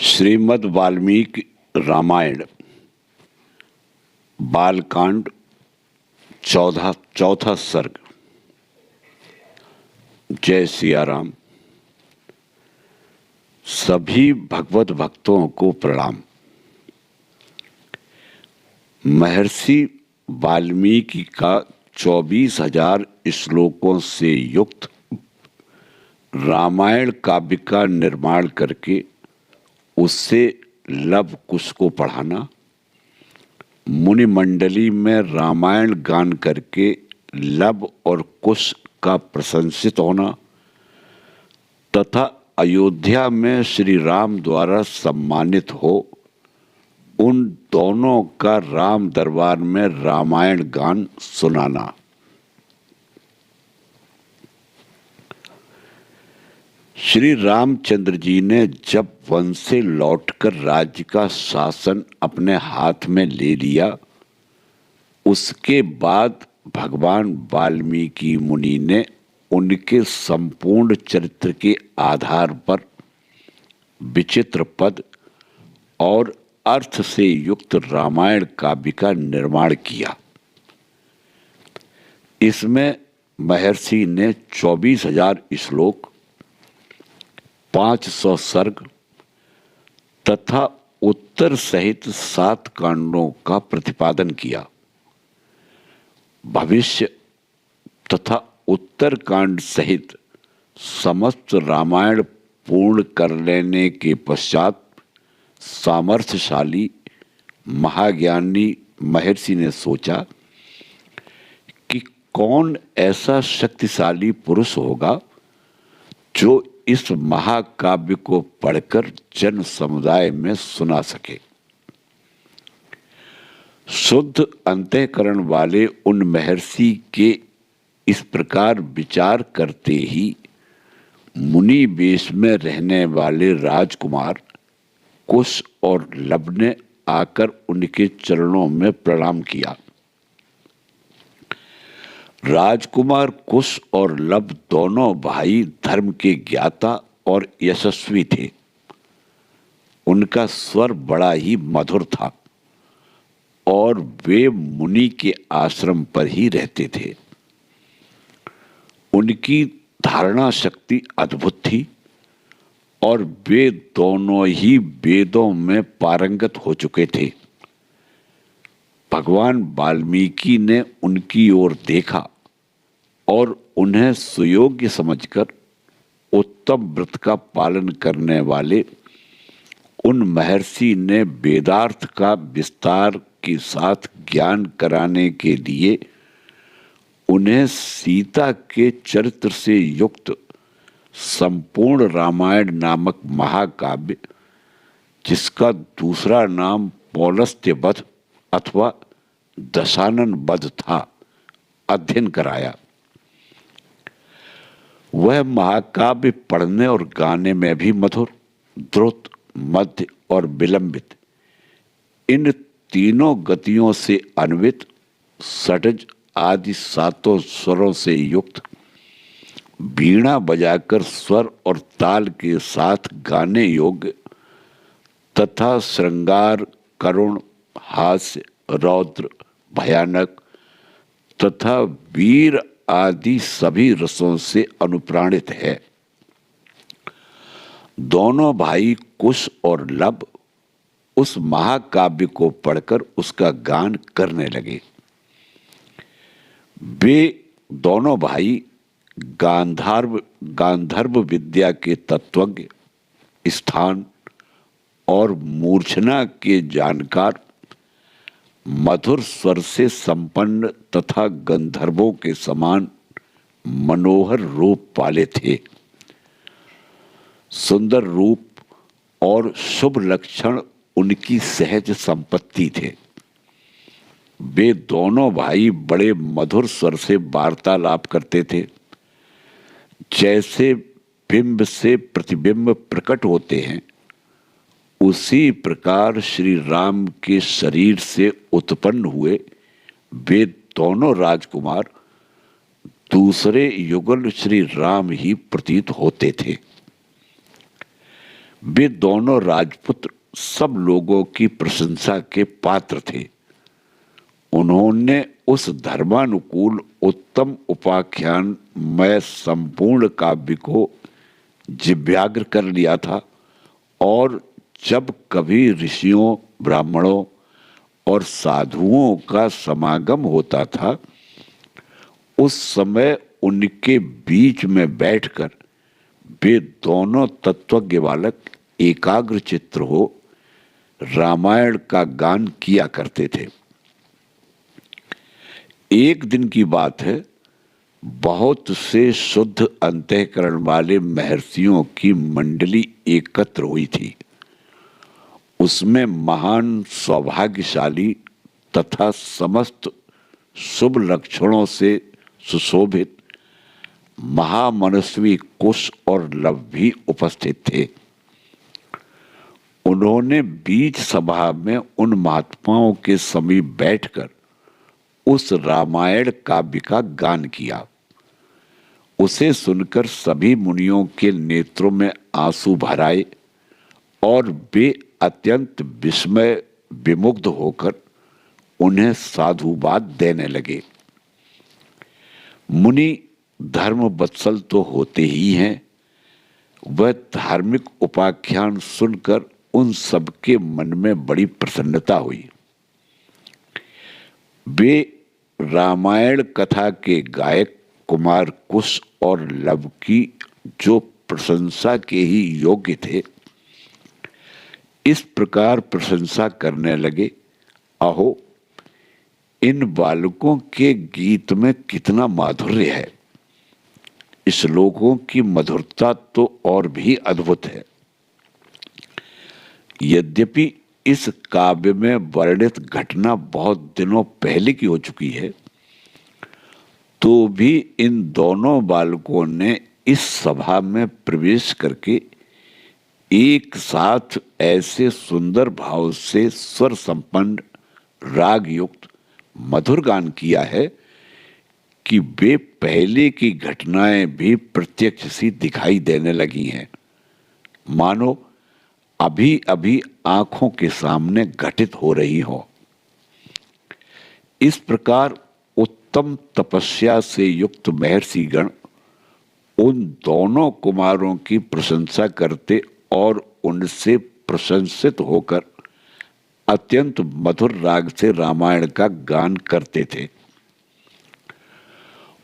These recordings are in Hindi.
श्रीमद् वाल्मीकि रामायण बालकांड चौथा सर्ग। जय सिया राम। सभी भगवत भक्तों को प्रणाम। महर्षि वाल्मीकि का 24,000 श्लोकों से युक्त रामायण काव्य का निर्माण करके उससे लव कुश को पढ़ाना, मुनि मंडली में रामायण गान करके लव और कुश का प्रशंसित होना तथा अयोध्या में श्री राम द्वारा सम्मानित हो उन दोनों का राम दरबार में रामायण गान सुनाना। श्री रामचंद्र जी ने जब वन से लौटकर राज्य का शासन अपने हाथ में ले लिया, उसके बाद भगवान वाल्मीकि मुनि ने उनके संपूर्ण चरित्र के आधार पर विचित्र पद और अर्थ से युक्त रामायण काव्य का निर्माण किया। इसमें महर्षि ने 24,000 श्लोक, 500 सर्ग तथा उत्तर सहित 7 कांडों का प्रतिपादन किया। भविष्य तथा उत्तर कांड सहित समस्त रामायण पूर्ण कर लेने के पश्चात सामर्थ्यशाली महाज्ञानी महर्षि ने सोचा कि कौन ऐसा शक्तिशाली पुरुष होगा जो इस महाकाव्य को पढ़कर जन समुदाय में सुना सके। शुद्ध अंतःकरण वाले उन महर्षि के इस प्रकार विचार करते ही मुनि वेश में रहने वाले राजकुमार कुश और लव ने आकर उनके चरणों में प्रणाम किया। राजकुमार कुश और लव दोनों भाई धर्म के ज्ञाता और यशस्वी थे। उनका स्वर बड़ा ही मधुर था और वे मुनि के आश्रम पर ही रहते थे। उनकी धारणा शक्ति अद्भुत थी और वे दोनों ही वेदों में पारंगत हो चुके थे। भगवान वाल्मीकि ने उनकी ओर देखा और उन्हें सुयोग्य समझकर उत्तम व्रत का पालन करने वाले उन महर्षि ने वेदार्थ का विस्तार के साथ ज्ञान कराने के लिए उन्हें सीता के चरित्र से युक्त संपूर्ण रामायण नामक महाकाव्य, जिसका दूसरा नाम पौलस्त्य वध अथवा दशानन वध था, अध्ययन कराया। वह महाकाव्य पढ़ने और गाने में भी मधुर, द्रुत, मध्य और विलंबित, इन तीनों गतियों से अन्वित, षड्ज आदि 7 स्वरों से युक्त, वीणा बजाकर स्वर और ताल के साथ गाने योग्य तथा श्रृंगार, करुण, हास्य, रौद्र, भयानक तथा वीर आदि सभी रसों से अनुप्राणित है। दोनों भाई कुश और लव उस महाकाव्य को पढ़कर उसका गान करने लगे। वे दोनों भाई गांधर्व विद्या के तत्वज्ञ, स्थान और मूर्छना के जानकार, मधुर स्वर से संपन्न तथा गंधर्वों के समान मनोहर रूप वाले थे। सुंदर रूप और शुभ लक्षण उनकी सहज संपत्ति थे। वे दोनों भाई बड़े मधुर स्वर से वार्तालाप करते थे। जैसे बिंब से प्रतिबिंब प्रकट होते हैं, उसी प्रकार श्री राम के शरीर से उत्पन्न हुए वे दोनों राजकुमार दूसरे युगल श्री राम ही प्रतीत होते थे। वे दोनों राजपुत्र सब लोगों की प्रशंसा के पात्र थे। उन्होंने उस धर्मानुकूल उत्तम उपाख्यान में संपूर्ण काव्य को जिव्याग्र कर लिया था और जब कभी ऋषियों, ब्राह्मणों और साधुओं का समागम होता था, उस समय उनके बीच में बैठकर वे दोनों तत्वज्ञ बालक एकाग्र चित्त हो रामायण का गान किया करते थे। एक दिन की बात है, बहुत से शुद्ध अंतःकरण वाले महर्षियों की मंडली एकत्र हुई थी। उसमें महान सौभाग्यशाली तथा समस्त शुभ लक्षणों से सुशोभित महामनस्वी कुश और लव भी उपस्थित थे। उन्होंने बीच सभा में उन महात्माओं के समीप बैठकर उस रामायण काव्य का गान किया। उसे सुनकर सभी मुनियों के नेत्रों में आंसू भर आए और वे अत्यंत विस्मय विमुग्ध होकर उन्हें साधुवाद देने लगे। मुनि धर्म वत्सल तो होते ही हैं, वह धार्मिक उपाख्यान सुनकर उन सबके मन में बड़ी प्रसन्नता हुई। वे रामायण कथा के गायक कुमार कुश और लव की जो प्रशंसा के ही योग्य थे, इस प्रकार प्रशंसा करने लगे, अहो इन बालकों के गीत में कितना माधुर्य है। श्लोकों की मधुरता तो और भी अद्भुत है। यद्यपि इस काव्य में वर्णित घटना बहुत दिनों पहले की हो चुकी है, तो भी इन दोनों बालकों ने इस सभा में प्रवेश करके एक साथ ऐसे सुंदर भाव से स्वर संपन्न राग युक्त मधुर गान किया है कि वे पहले की घटनाएं भी प्रत्यक्ष सी दिखाई देने लगी हैं, मानो अभी अभी आंखों के सामने घटित हो रही हो। इस प्रकार उत्तम तपस्या से युक्त महर्षिगण उन दोनों कुमारों की प्रशंसा करते और उनसे प्रशंसित होकर अत्यंत मधुर राग से रामायण का गान करते थे।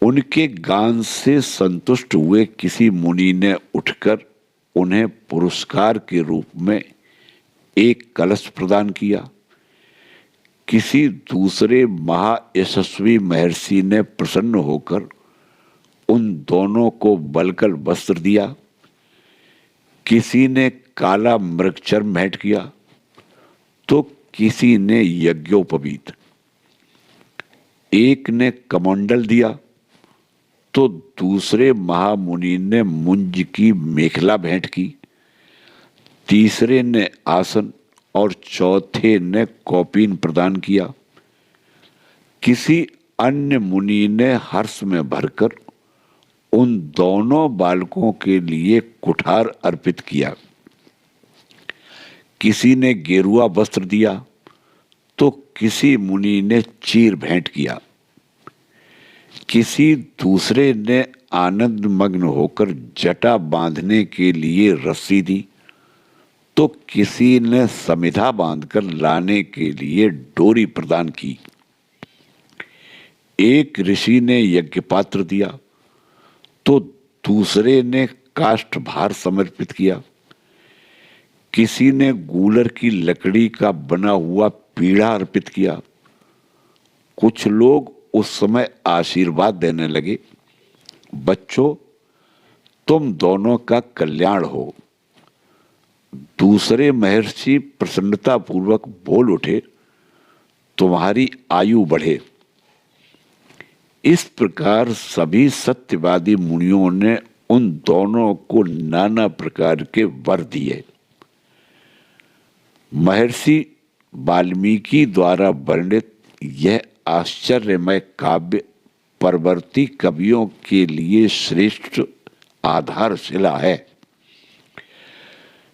उनके गान से संतुष्ट हुए किसी मुनि ने उठकर उन्हें पुरस्कार के रूप में एक कलश प्रदान किया। किसी दूसरे महायशस्वी महर्षि ने प्रसन्न होकर उन दोनों को बलकल वस्त्र दिया। किसी ने काला मृगचर्म भेंट किया तो किसी ने यज्ञोपवीत, एक ने कमंडल दिया तो दूसरे महामुनि ने मुंज की मेखला भेंट की, तीसरे ने आसन और चौथे ने कौपीन प्रदान किया। किसी अन्य मुनि ने हर्ष में भरकर उन दोनों बालकों के लिए कुठार अर्पित किया। किसी ने गेरुआ वस्त्र दिया तो किसी मुनि ने चीर भेंट किया। किसी दूसरे ने आनंद मग्न होकर जटा बांधने के लिए रस्सी दी तो किसी ने समिधा बांधकर लाने के लिए डोरी प्रदान की। एक ऋषि ने यज्ञपात्र दिया तो दूसरे ने काष्ठ भार समर्पित किया। किसी ने गूलर की लकड़ी का बना हुआ पीढ़ा अर्पित किया। कुछ लोग उस समय आशीर्वाद देने लगे, बच्चों तुम दोनों का कल्याण हो। दूसरे महर्षि प्रसन्नता पूर्वक बोल उठे, तुम्हारी आयु बढ़े। इस प्रकार सभी सत्यवादी मुनियों ने उन दोनों को नाना प्रकार के वर दिए। महर्षि वाल्मीकि द्वारा वर्णित यह आश्चर्यमय काव्य परवर्ती कवियों के लिए श्रेष्ठ आधारशिला है।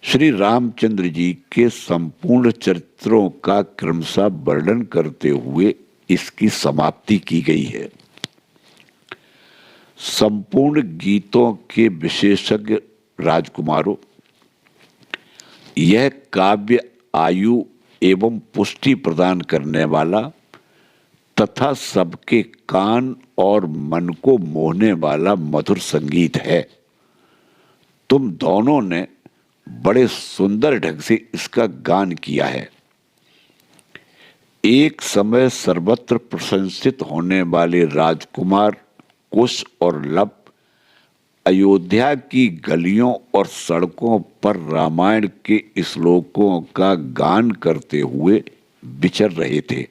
श्री रामचंद्र जी के संपूर्ण चरित्रों का क्रमशः वर्णन करते हुए इसकी समाप्ति की गई है। संपूर्ण गीतों के विशेषज्ञ राजकुमारों, यह काव्य आयु एवं पुष्टि प्रदान करने वाला तथा सबके कान और मन को मोहने वाला मधुर संगीत है। तुम दोनों ने बड़े सुंदर ढंग से इसका गान किया है। एक समय सर्वत्र प्रशंसित होने वाले राजकुमार कुश और लव अयोध्या की गलियों और सड़कों पर रामायण के श्लोकों का गान करते हुए विचर रहे थे।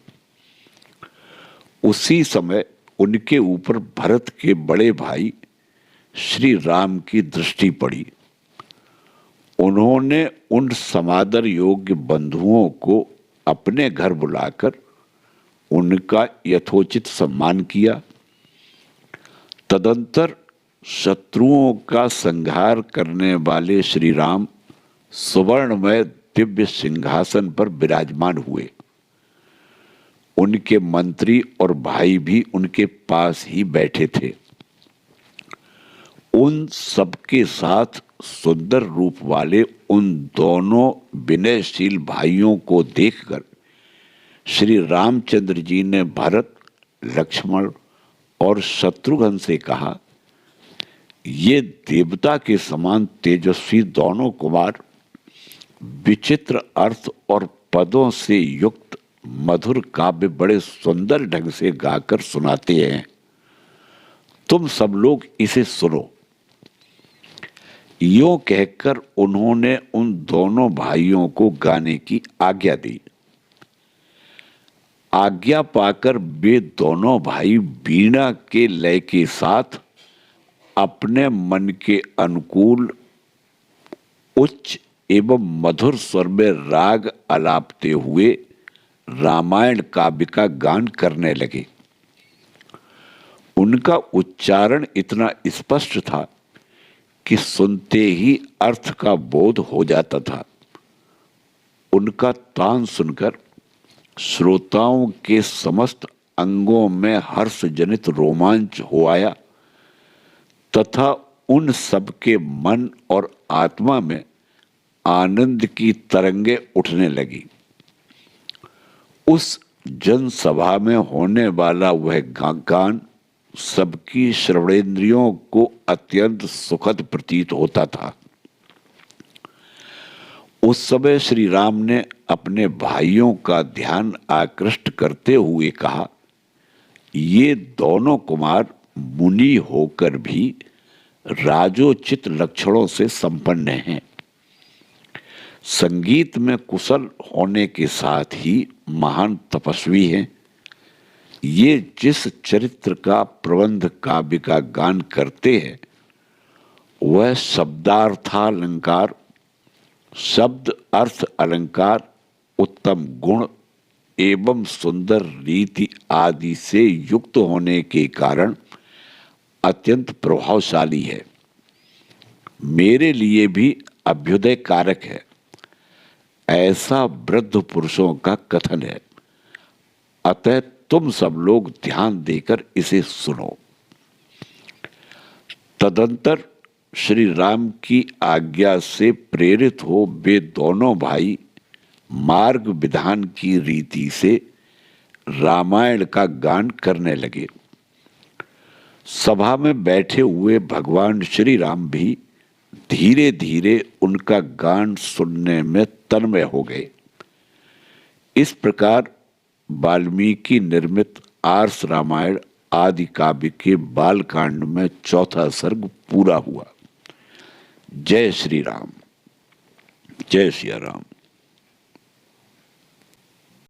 उसी समय उनके ऊपर भरत के बड़े भाई श्री राम की दृष्टि पड़ी। उन्होंने उन समादर योग्य बंधुओं को अपने घर बुलाकर उनका यथोचित सम्मान किया। तदंतर शत्रुओं का संहार करने वाले श्री राम सुवर्णमय दिव्य सिंहासन पर विराजमान हुए। उनके मंत्री और भाई भी उनके पास ही बैठे थे। उन सबके साथ सुंदर रूप वाले उन दोनों विनयशील भाइयों को देखकर श्री रामचंद्र जी ने भरत, लक्ष्मण और शत्रुघ्न से कहा, ये देवता के समान तेजस्वी दोनों कुमार विचित्र अर्थ और पदों से युक्त मधुर काव्य बड़े सुंदर ढंग से गाकर सुनाते हैं। तुम सब लोग इसे सुनो। यूं कहकर उन्होंने उन दोनों भाइयों को गाने की आज्ञा दी। आज्ञा पाकर वे दोनों भाई वीणा के लय के साथ अपने मन के अनुकूल उच्च एवं मधुर स्वर में राग आलापते हुए रामायण काव्य का गान करने लगे। उनका उच्चारण इतना स्पष्ट था कि सुनते ही अर्थ का बोध हो जाता था। उनका तान सुनकर श्रोताओं के समस्त अंगों में हर्ष जनित रोमांच हो आया तथा उन सबके मन और आत्मा में आनंद की तरंगे उठने लगी। उस जनसभा में होने वाला वह गान सबकी श्रवणेंद्रियों को अत्यंत सुखद प्रतीत होता था। उस समय श्री राम ने अपने भाइयों का ध्यान आकृष्ट करते हुए कहा, ये दोनों कुमार मुनि होकर भी राजोचित लक्षणों से संपन्न हैं। संगीत में कुशल होने के साथ ही महान तपस्वी हैं। ये जिस चरित्र का प्रबंध काव्य का गान करते हैं वह शब्दार्थालंकार, शब्द अर्थ अलंकार, उत्तम गुण एवं सुंदर रीति आदि से युक्त होने के कारण अत्यंत प्रभावशाली है। मेरे लिए भी अभ्युदय कारक है, ऐसा वृद्ध पुरुषों का कथन है। अतः तुम सब लोग ध्यान देकर इसे सुनो। तदंतर श्री राम की आज्ञा से प्रेरित हो वे दोनों भाई मार्ग विधान की रीति से रामायण का गान करने लगे। सभा में बैठे हुए भगवान श्री राम भी धीरे धीरे उनका गान सुनने में तन्मय हो गए। इस प्रकार वाल्मीकि निर्मित आर्ष रामायण आदि काव्य के बालकांड में चौथा सर्ग पूरा हुआ। जय श्री राम। जय श्री राम।